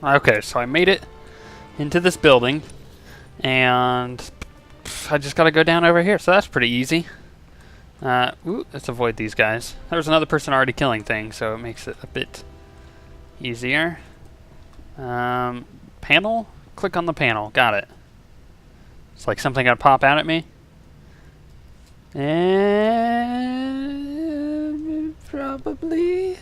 Okay, so I made it into this building, and I just gotta go down over here, so that's pretty easy. Ooh, let's avoid these guys. There was another person already killing things, so it makes it a bit easier. Panel? Click on the panel. Got it. It's like something gonna pop out at me. And probably...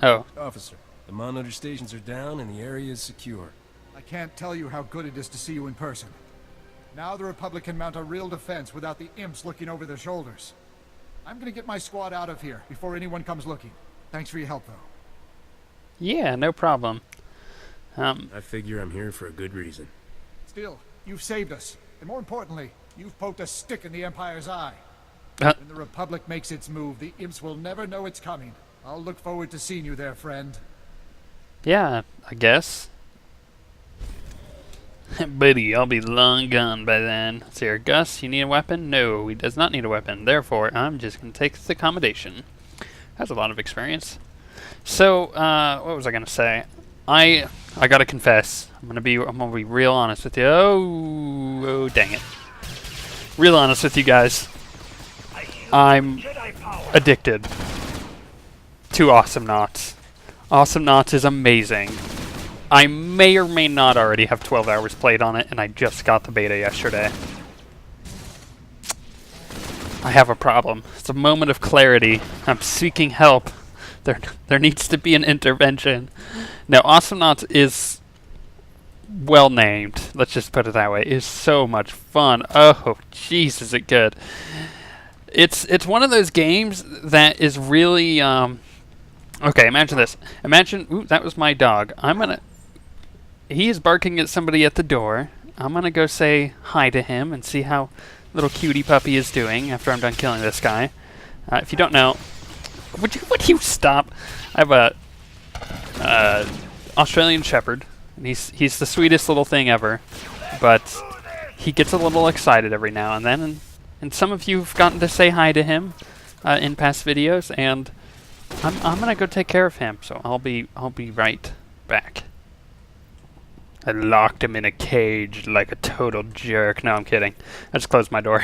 Oh. Officer, the monitor stations are down and the area is secure. I can't tell you how good it is to see you in person. Now the Republic can mount a real defense without the imps looking over their shoulders. I'm gonna get my squad out of here before anyone comes looking. Thanks for your help, though. Yeah, no problem. I figure I'm here for a good reason. Still, you've saved us. And more importantly, you've poked a stick in the Empire's eye. Uh. When the Republic makes its move, the imps will never know it's coming. I'll look forward to seeing you there, friend. Yeah, I guess. Buddy, I'll be long gone by then. Let's see here. Gus, you need a weapon? No, he does not need a weapon. Therefore, I'm just going to take the accommodation. Has a lot of experience. So, what was I going to say? I gotta confess. I'm gonna be real honest with you. Oh, dang it. Real honest with you guys. I'm addicted to Awesomenauts. Awesomenauts is amazing. I may or may not already have 12 hours played on it, and I just got the beta yesterday. I have a problem. It's a moment of clarity. I'm seeking help. There needs to be an intervention. Now, Awesomenauts is well named. Let's just put it that way. It is so much fun. Oh, jeez, is it good. It's one of those games that is really... okay, imagine this. Imagine... Ooh, that was my dog. He is barking at somebody at the door. I'm going to go say hi to him and see how little cutie puppy is doing after I'm done killing this guy. If you don't know... Would you stop? I have a Australian Shepherd, and he's the sweetest little thing ever, but he gets a little excited every now and then, and some of you have gotten to say hi to him in past videos, and I'm gonna go take care of him, so I'll be right back. I locked him in a cage like a total jerk. No, I'm kidding. I just closed my door.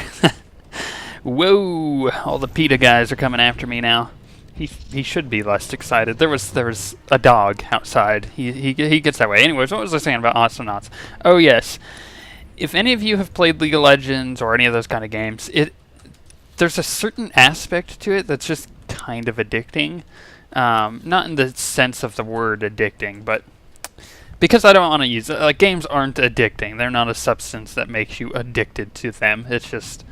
Whoa! All the PETA guys are coming after me now. He should be less excited. There was a dog outside. He gets that way. Anyways, what was I saying about Awesomenauts? Oh yes, if any of you have played League of Legends or any of those kind of games, there's a certain aspect to it that's just kind of addicting. Not in the sense of the word addicting, but because I don't want to use it. Like, games aren't addicting. They're not a substance that makes you addicted to them. It's just...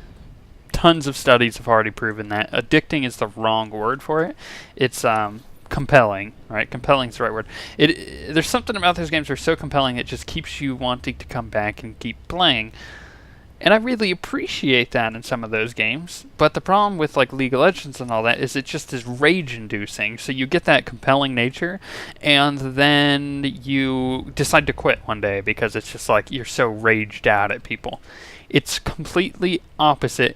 Tons of studies have already proven that. Addicting is the wrong word for it. It's compelling, right? Compelling is the right word. There's something about those games that are so compelling it just keeps you wanting to come back and keep playing. And I really appreciate that in some of those games. But the problem with like League of Legends and all that is it just is rage-inducing. So you get that compelling nature, and then you decide to quit one day because it's just like you're so raged out at people. It's completely opposite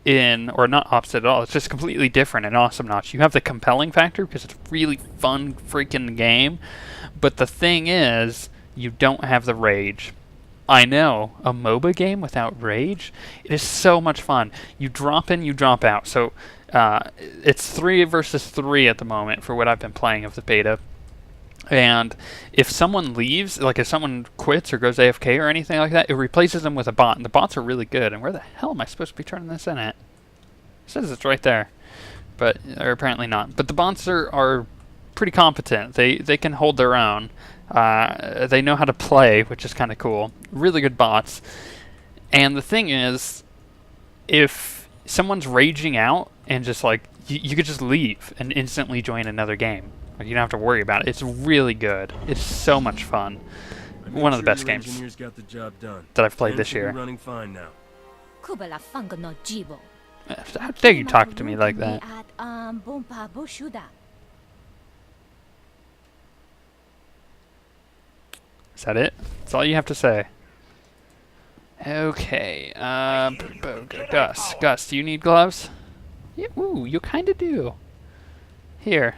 or not opposite at all, it's just completely different in Awesomenauts. You have the compelling factor because it's a really fun freaking game, but the thing is, you don't have the rage. I know, a MOBA game without rage, it is so much fun. You drop in, you drop out. So it's 3 versus 3 at the moment for what I've been playing of the beta. And if someone leaves, like if someone quits or goes AFK or anything like that, it replaces them with a bot. And the bots are really good. And where the hell am I supposed to be turning this in at? It says it's right there. But, or apparently not. But the bots are pretty competent. They can hold their own. They know how to play, which is kind of cool. Really good bots. And the thing is, if someone's raging out and just like, you could just leave and instantly join another game. Like, you don't have to worry about it. It's really good. It's so much fun. One of the best games got the job done. that I've played this year. Running fine now. How dare you talk to me like that? Is that it? That's all you have to say. Okay. Gus, do you need gloves? Yeah, ooh, you kind of do. Here.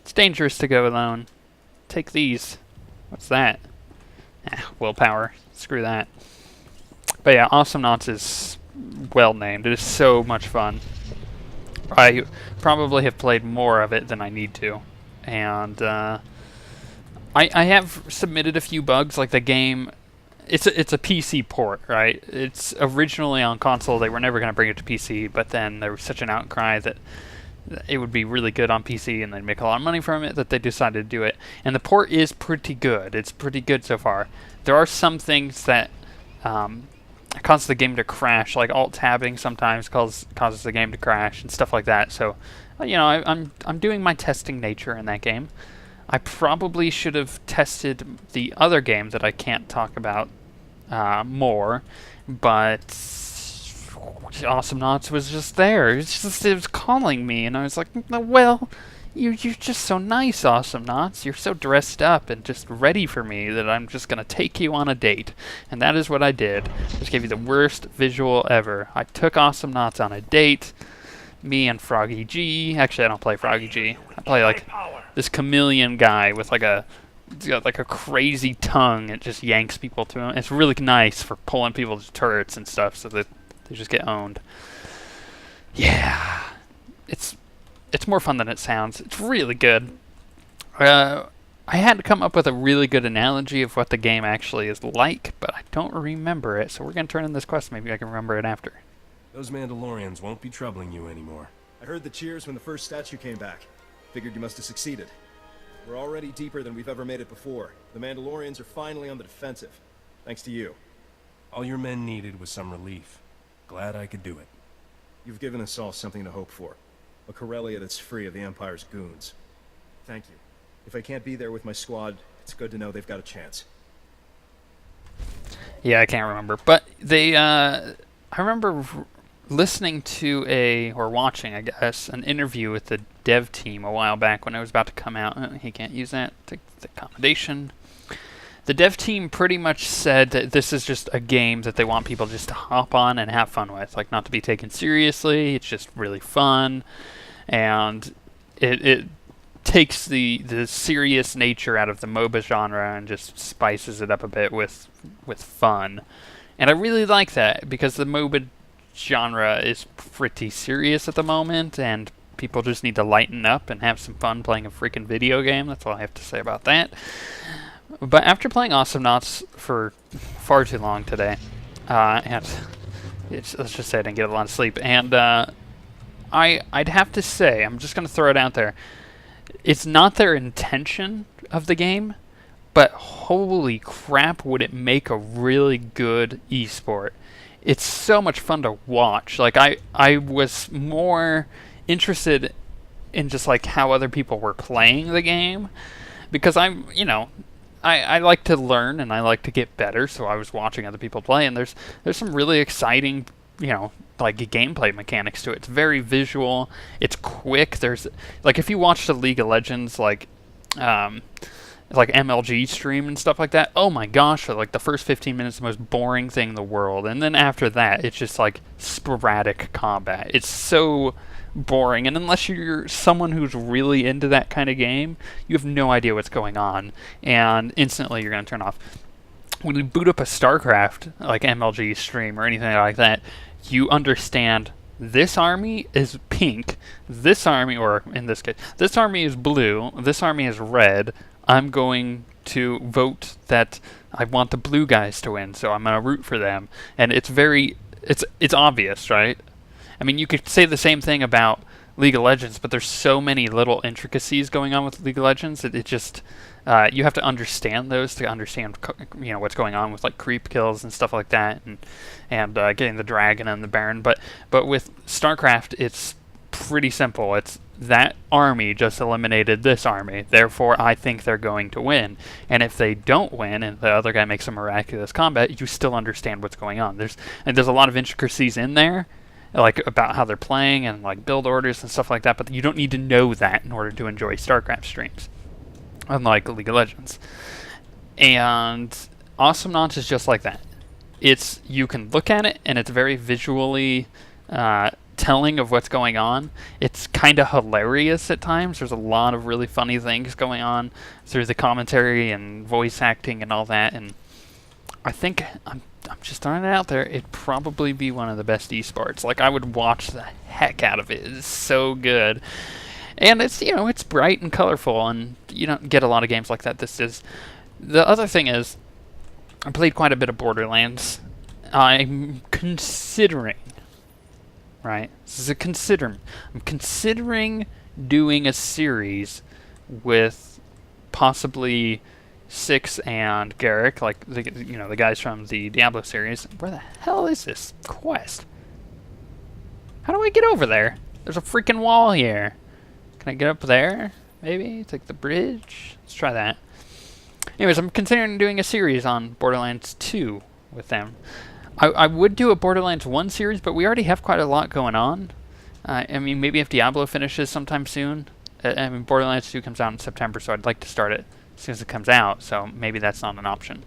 It's dangerous to go alone. Take these. What's that? Willpower. Screw that. But yeah, Awesomenauts is well named. It is so much fun. I probably have played more of it than I need to. And I have submitted a few bugs, like the game. It's a PC port, right? It's originally on console. They were never going to bring it to PC, but then there was such an outcry that it would be really good on PC and they'd make a lot of money from it that they decided to do it. And the port is pretty good. It's pretty good so far. There are some things that cause the game to crash, like alt-tabbing sometimes causes the game to crash and stuff like that. So, you know, I'm doing my testing nature in that game. I probably should have tested the other game that I can't talk about more, but Awesomenauts was just there. It was calling me, and I was like, well, you're just so nice, Awesomenauts. You're so dressed up and just ready for me that I'm just gonna take you on a date. And that is what I did. Just gave you the worst visual ever. I took Awesomenauts on a date. Me and Froggy G. Actually, I don't play Froggy G. I play like this chameleon guy with like a crazy tongue. It just yanks people to him. It's really nice for pulling people's turrets and stuff so that they just get owned. Yeah, it's more fun than it sounds. It's really good. I had to come up with a really good analogy of what the game actually is like, but I don't remember it. So we're gonna turn in this quest. Maybe I can remember it after. Those Mandalorians won't be troubling you anymore. I heard the cheers when the first statue came back. Figured you must have succeeded. We're already deeper than we've ever made it before. The Mandalorians are finally on the defensive. Thanks to you. All your men needed was some relief. Glad I could do it. You've given us all something to hope for. A Corellia that's free of the Empire's goons. Thank you. If I can't be there with my squad, it's good to know they've got a chance. Yeah, I can't remember. But they, I remember listening to or watching, I guess, an interview with the dev team a while back when it was about to come out. He can't use that. The accommodation. The dev team pretty much said that this is just a game that they want people just to hop on and have fun with. Like, not to be taken seriously. It's just really fun. And it takes the serious nature out of the MOBA genre and just spices it up a bit with fun. And I really like that because the MOBA genre is pretty serious at the moment and people just need to lighten up and have some fun playing a freaking video game. That's all I have to say about that. But after playing Awesomenauts for far too long today, and let's just say I didn't get a lot of sleep, and I'd have to say, I'm just going to throw it out there, it's not their intention of the game, but holy crap would it make a really good esport. It's so much fun to watch. Like, I was more interested in just like how other people were playing the game, because I'm, you know, I like to learn and I like to get better, so I was watching other people play, and there's some really exciting, you know, like gameplay mechanics to it. It's very visual. It's quick. There's like if you watch the League of Legends like MLG stream and stuff like that. Oh my gosh! Like the first 15 minutes, the most boring thing in the world, and then after that, it's just like sporadic combat. It's so boring, and unless you're someone who's really into that kind of game, you have no idea what's going on, and instantly you're going to turn off. When you boot up a StarCraft, like MLG stream or anything like that, you understand this army is pink, this army, or in this case, this army is blue, this army is red. I'm going to vote that I want the blue guys to win, so I'm going to root for them. And it's obvious, right? I mean, you could say the same thing about League of Legends, but there's so many little intricacies going on with League of Legends that it just you have to understand those to understand, you know, what's going on with like creep kills and stuff like that, and getting the dragon and the baron. But with StarCraft, it's pretty simple. It's that army just eliminated this army, therefore I think they're going to win. And if they don't win and the other guy makes a miraculous combat, you still understand what's going on. There's a lot of intricacies in there, like about how they're playing and like build orders and stuff like that, but you don't need to know that in order to enjoy StarCraft streams, unlike League of Legends. And Awesomenauts is just like that. You can look at it and it's very visually telling of what's going on. It's kind of hilarious at times. There's a lot of really funny things going on through the commentary and voice acting and all that. And I think I'm just throwing it out there. It'd probably be one of the best esports. Like, I would watch the heck out of it. It's so good. And it's, you know, it's bright and colorful, and you don't get a lot of games like that. This is. The other thing is, I played quite a bit of Borderlands. I'm considering, right? This is a consider. I'm considering doing a series with possibly Six and Garrick, like the guys from the Diablo series. Where the hell is this quest? How do I get over there? There's a freaking wall here. Can I get up there? Maybe take the bridge. Let's try that. Anyways, I'm considering doing a series on Borderlands 2 with them. I would do a Borderlands 1 series, but we already have quite a lot going on. I mean, maybe if Diablo finishes sometime soon. I mean, Borderlands 2 comes out in September, so I'd like to start it as soon as it comes out, so maybe that's not an option.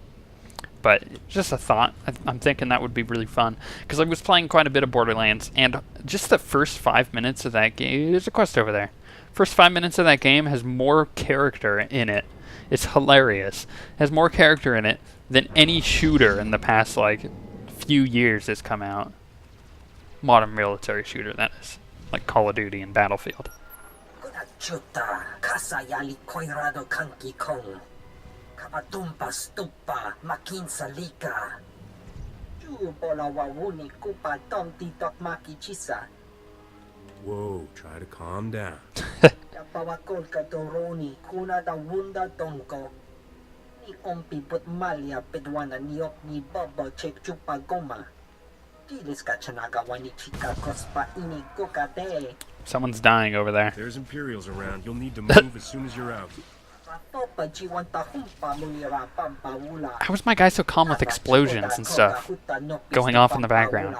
But just a thought. I'm thinking that would be really fun, because I was playing quite a bit of Borderlands, and just the first 5 minutes of that game, there's a quest over there. First 5 minutes of that game has more character in it. It's hilarious. It has more character in it than any shooter in the past, like, few years that's come out. Modern military shooter, that is. Like Call of Duty and Battlefield. Whoa, try to calm down. Someone's dying over there. There's Imperials around. You'll need to move as soon as you're out. How was my guy so calm with explosions and stuff going off in the background?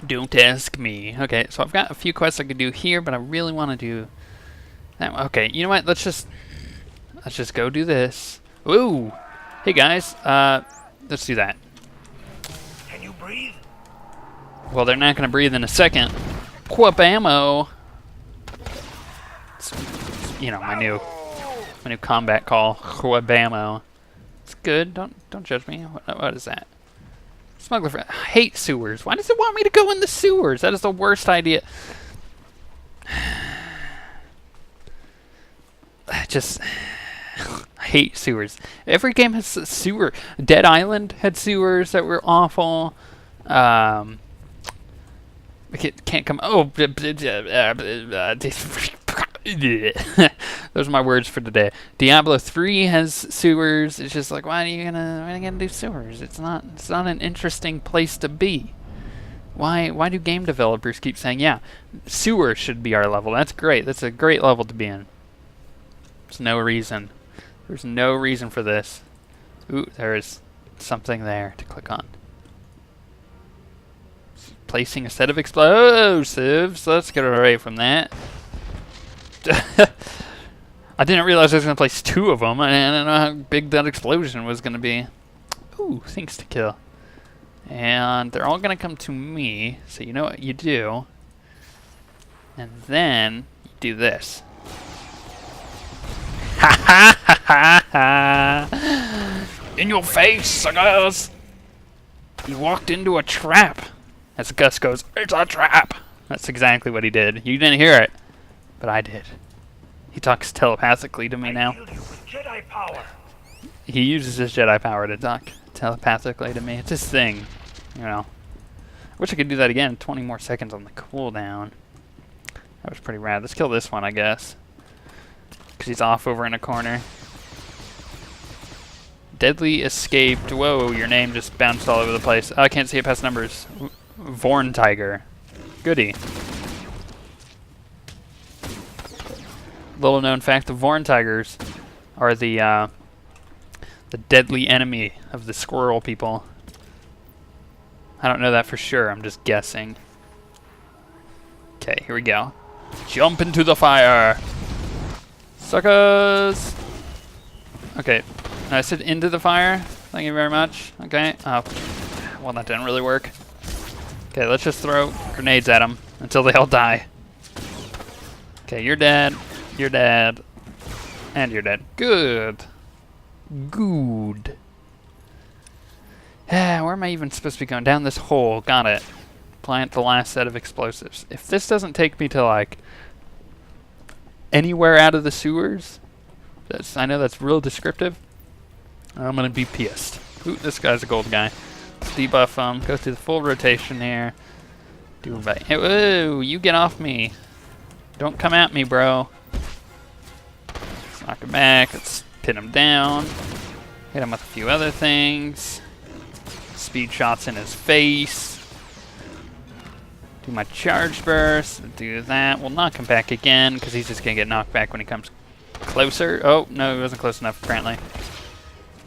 Don't ask me. Okay, so I've got a few quests I could do here, but I really want to do that one. Okay, you know what? Let's just go do this. Ooh! Hey guys, let's do that. Can you breathe? Well, they're not going to breathe in a second. Quabamo! It's, you know, my new combat call. Quabamo. It's good. Don't judge me. What is that? Smuggler. I hate sewers. Why does it want me to go in the sewers? That is the worst idea. I hate sewers. Every game has a sewer. Dead Island had sewers that were awful. Can't come. Oh, those are my words for today. Diablo 3 has sewers. It's just like, why are you gonna do sewers? It's not an interesting place to be. Why do game developers keep saying, yeah, sewer should be our level? That's great. That's a great level to be in. There's no reason. There's no reason for this. Ooh, there is something there to click on. Placing a set of explosives. Let's get away from that. I didn't realize I was going to place 2 of them. I didn't know how big that explosion was going to be. Ooh, things to kill. And they're all going to come to me. So you know what you do. And then you do this. Ha ha ha ha ha! In your face, suckers! He walked into a trap. As Gus goes, it's a trap! That's exactly what he did. You didn't hear it, but I did. He talks telepathically to me now. Jedi power. He uses his Jedi power to talk telepathically to me. It's his thing, you know. I wish I could do that again. 20 more seconds on the cooldown. That was pretty rad. Let's kill this one, I guess. Because he's off over in a corner. Deadly escaped. Whoa, your name just bounced all over the place. Oh, I can't see it past numbers. Vorn Tiger. Goody. Little known fact, the Vorn Tigers are the deadly enemy of the squirrel people. I don't know that for sure, I'm just guessing. Okay, here we go. Jump into the fire! Suckers! Okay, I said into the fire. Thank you very much. Okay. Well, that didn't really work. Okay, let's just throw grenades at them until they all die. Okay, you're dead. You're dead. And you're dead. Good. Good. Where am I even supposed to be going? Down this hole. Got it. Plant the last set of explosives. If this doesn't take me to, like, anywhere out of the sewers, I know that's real descriptive, I'm going to be pissed. Ooh, this guy's a gold guy. Let's debuff him. Go through the full rotation here. Do right. Hey, whoa, you get off me. Don't come at me, bro. Let's knock him back. Let's pin him down. Hit him with a few other things. Speed shots in his face. Do my charge burst. Do that. We'll knock him back again because he's just going to get knocked back when he comes closer. Oh, no, he wasn't close enough apparently.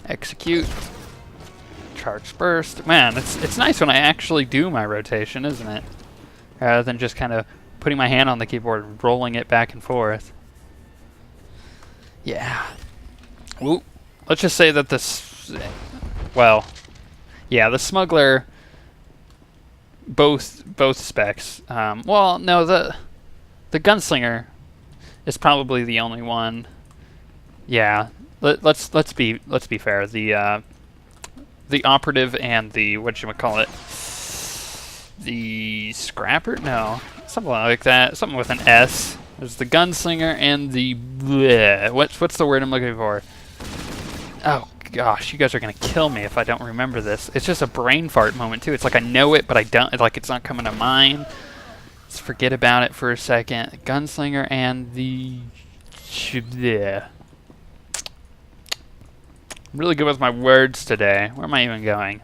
Execute. Charge burst. Man, it's nice when I actually do my rotation, isn't it? Rather than just kind of putting my hand on the keyboard and rolling it back and forth. Yeah. Ooh. Let's just say that this... Well, yeah, the Smuggler... Both specs. Well, no, the Gunslinger is probably the only one. Yeah, let's be fair. The Operative and the whatchamacallit, the Scrapper? No, something like that. Something with an S. There's the Gunslinger and the bleh. What's the word I'm looking for? Oh gosh, you guys are gonna kill me if I don't remember this. It's just a brain fart moment too. It's like I know it, but I don't. Like it's not coming to mind. Let's forget about it for a second. Gunslinger and the bleh. I'm really good with my words today. Where am I even going?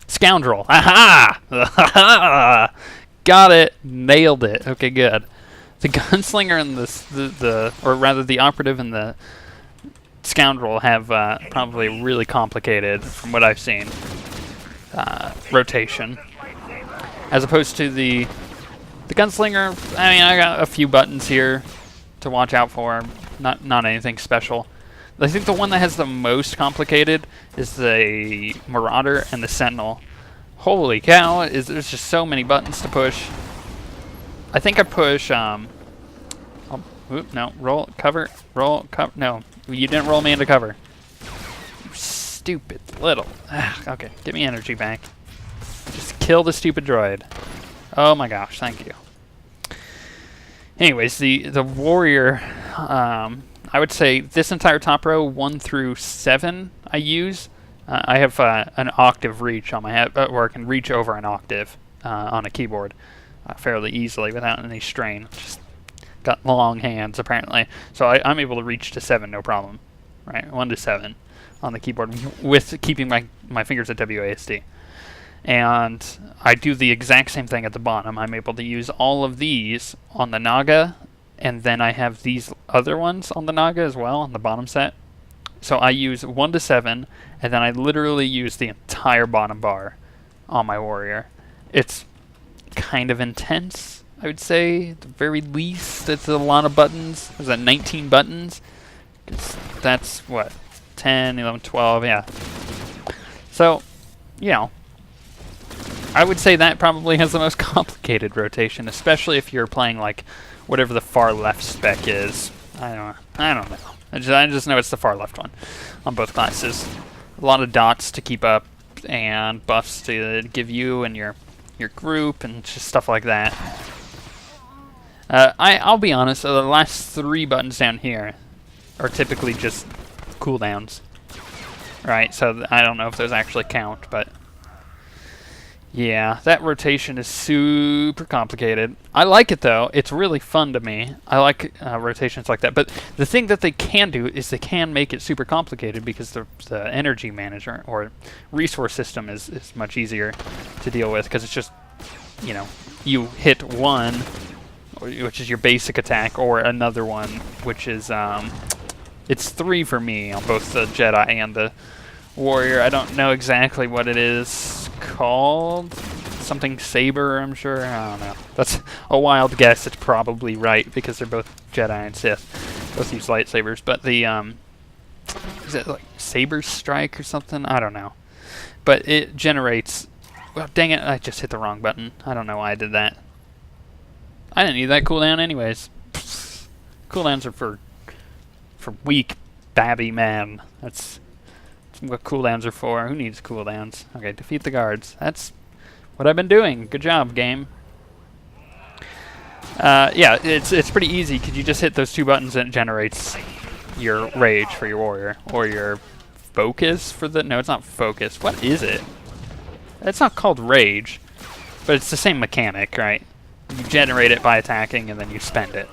Scoundrel. Aha! Got it. Nailed it. Okay, good. The Gunslinger and or rather the Operative and the Scoundrel have probably really complicated, from what I've seen, rotation. As opposed to the Gunslinger, I mean, I got a few buttons here to watch out for. Not anything special. I think the one that has the most complicated is the Marauder and the Sentinel. Holy cow, there's just so many buttons to push. I think I push, no, roll, cover, no, you didn't roll me into cover. You stupid little, okay, get me energy back. Just kill the stupid droid. Oh my gosh, thank you. Anyways, the Warrior, I would say this entire top row, 1 through 7, I use. I have an octave reach on my head, or I can reach over an octave on a keyboard fairly easily without any strain. Just got long hands, apparently. So I'm able to reach to 7, no problem. Right, 1 to 7 on the keyboard with keeping my fingers at WASD. And I do the exact same thing at the bottom. I'm able to use all of these on the Naga, and then I have these other ones on the Naga as well, on the bottom set. So I use 1 to 7, and then I literally use the entire bottom bar on my Warrior. It's kind of intense, I would say. At the very least, it's a lot of buttons. Is that 19 buttons? That's, what, 10, 11, 12, yeah. So, you know, I would say that probably has the most complicated rotation, especially if you're playing, like, whatever the far left spec is. I don't know. I just know it's the far left one on both classes. A lot of dots to keep up and buffs to give you and your group and just stuff like that. I'll be honest, the last 3 buttons down here are typically just cooldowns. Right, so I don't know if those actually count, but yeah, that rotation is super complicated. I like it though. It's really fun to me. I like rotations like that. But the thing that they can do is they can make it super complicated because the energy management or resource system is much easier to deal with because it's just, you know, you hit one, which is your basic attack, or another one, which is, it's 3 for me on both the Jedi and the Warrior. I don't know exactly what it is called. Something Saber, I'm sure. I don't know. That's a wild guess. It's probably right because they're both Jedi and Sith. Both use lightsabers. But the, is it like Saber Strike or something? I don't know. But it generates... Well, dang it, I just hit the wrong button. I don't know why I did that. I didn't need that cooldown anyways. Cooldowns are for weak, babby men. That's what cooldowns are for. Who needs cooldowns? Okay, defeat the guards. That's what I've been doing. Good job, game. Yeah, it's pretty easy because you just hit those 2 buttons and it generates your rage for your warrior. Or your focus for the... No, it's not focus. What is it? It's not called rage. But it's the same mechanic, right? You generate it by attacking and then you spend it.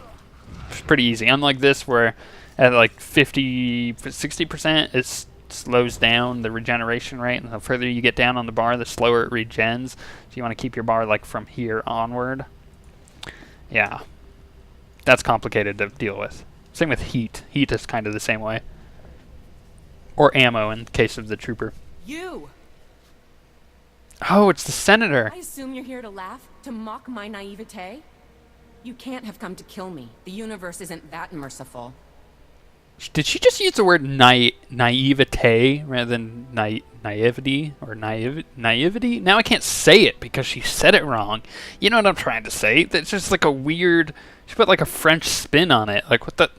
It's pretty easy. Unlike this where at like 60% it slows down the regeneration rate, and the further you get down on the bar, the slower it regens. So you want to keep your bar like from here onward. Yeah. That's complicated to deal with. Same with heat. Heat is kind of the same way. Or ammo in case of the trooper. You! Oh, it's the senator. I assume you're here to laugh, to mock my naivete? You can't have come to kill me. The universe isn't that merciful. Did she just use the word naivete rather than naivety or naivety? Now I can't say it because she said it wrong. You know what I'm trying to say? That's just like a weird... She put like a French spin on it. Like what the...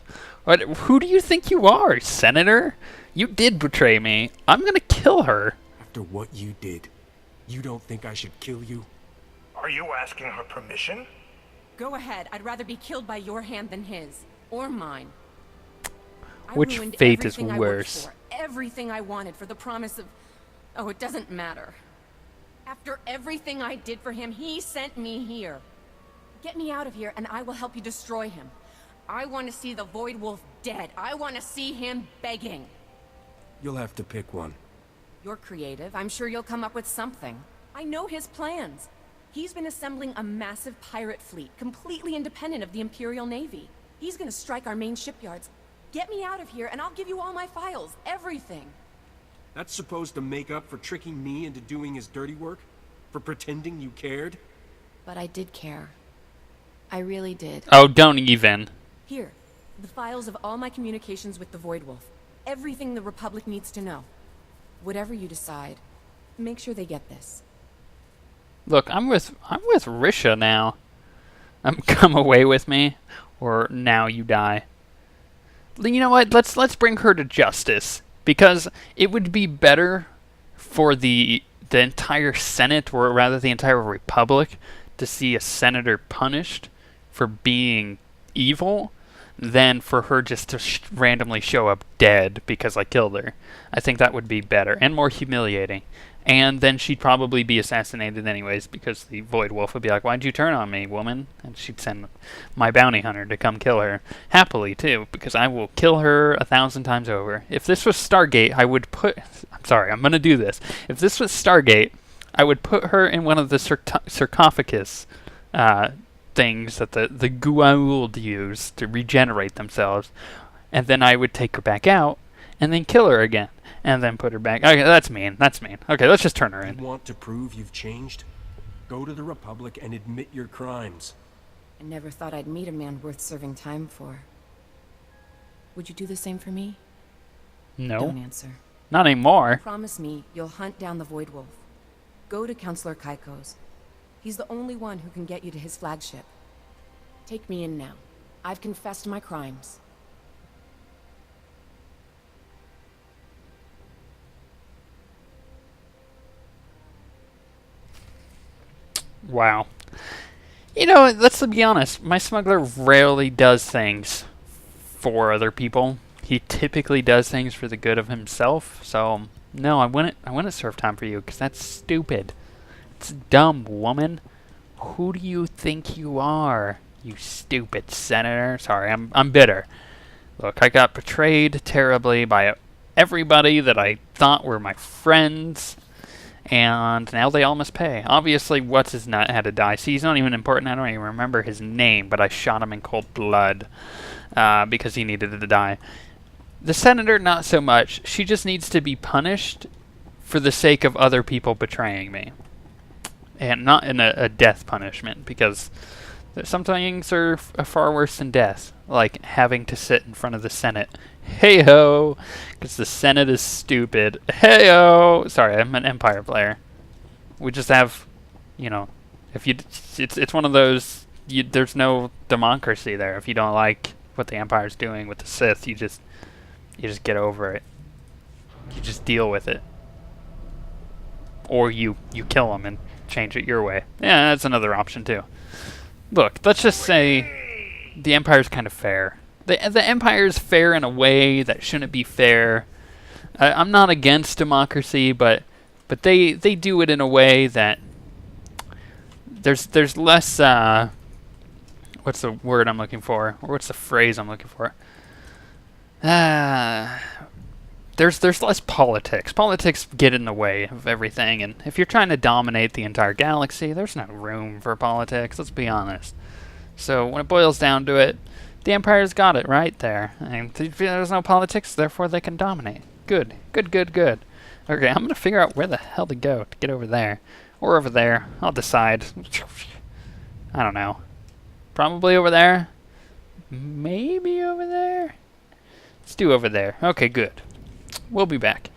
who do you think you are, Senator? You did betray me. I'm gonna kill her. After what you did, you don't think I should kill you? Are you asking her permission? Go ahead. I'd rather be killed by your hand than his. Or mine. I Which ruined fate is everything I worse? worked for, everything I wanted for the promise of... Oh, it doesn't matter. After everything I did for him, he sent me here. Get me out of here and I will help you destroy him. I want to see the Void Wolf dead. I want to see him begging. You'll have to pick one. You're creative. I'm sure you'll come up with something. I know his plans. He's been assembling a massive pirate fleet, completely independent of the Imperial Navy. He's gonna strike our main shipyards. Get me out of here and I'll give you all my files, everything. That's supposed to make up for tricking me into doing his dirty work? For pretending you cared? But I did care. I really did. Oh, don't even. Here, the files of all my communications with the Void Wolf. Everything the Republic needs to know. Whatever you decide, make sure they get this. Look, I'm with Risha now. Come away with me, or now you die. You know what? Let's bring her to justice, because it would be better for the entire Senate, or rather the entire Republic, to see a senator punished for being evil than for her just to randomly show up dead because I killed her. I think that would be better and more humiliating. And then she'd probably be assassinated anyways because the Void Wolf would be like, "Why'd you turn on me, woman?" And she'd send my bounty hunter to come kill her. Happily, too, because I will kill her 1,000 times over. If this was Stargate, I would put... I'm sorry, I'm going to do this. If this was Stargate, I would put her in one of the sarcophagus things that the OSWguild use to regenerate themselves. And then I would take her back out and then kill her again. And then put her back. Okay, that's mean. That's mean. Okay, let's just turn her in. You want to prove you've changed? Go to the Republic and admit your crimes. I never thought I'd meet a man worth serving time for. Would you do the same for me? No. Don't answer. Not anymore. Promise me you'll hunt down the Void Wolf. Go to Counselor Kaiko's. He's the only one who can get you to his flagship. Take me in now. I've confessed my crimes. Wow. You know, let's be honest. My smuggler rarely does things for other people. He typically does things for the good of himself. So, no, I wouldn't serve time for you because that's stupid. It's dumb, woman. Who do you think you are? You stupid senator. Sorry, I'm bitter. Look, I got betrayed terribly by everybody that I thought were my friends. And now they all must pay. Obviously, what's-his-nut had to die. See, he's not even important. I don't even remember his name, but I shot him in cold blood because he needed to die. The senator, not so much. She just needs to be punished for the sake of other people betraying me. And not in a death punishment, because Some things are far worse than death, like having to sit in front of the Senate. Hey-ho! Because the Senate is stupid. Hey-ho! Sorry, I'm an Empire player. We just have, you know, if you, it's one of those, there's no democracy there. If you don't like what the Empire's doing with the Sith, you just get over it. You just deal with it. Or you kill them and change it your way. Yeah, that's another option too. Look, let's just say the Empire's kind of fair. The Empire's fair in a way that shouldn't be fair. I'm not against democracy, but they do it in a way that there's less what's the word I'm looking for, or what's the phrase I'm looking for? There's less politics. Politics get in the way of everything, and if you're trying to dominate the entire galaxy, there's no room for politics, let's be honest. So when it boils down to it, the Empire's got it right there. And there's no politics, therefore they can dominate. Good. Okay, I'm going to figure out where the hell to go to get over there. Or over there. I'll decide. I don't know. Probably over there. Maybe over there. Let's do over there. Okay, good. We'll be back.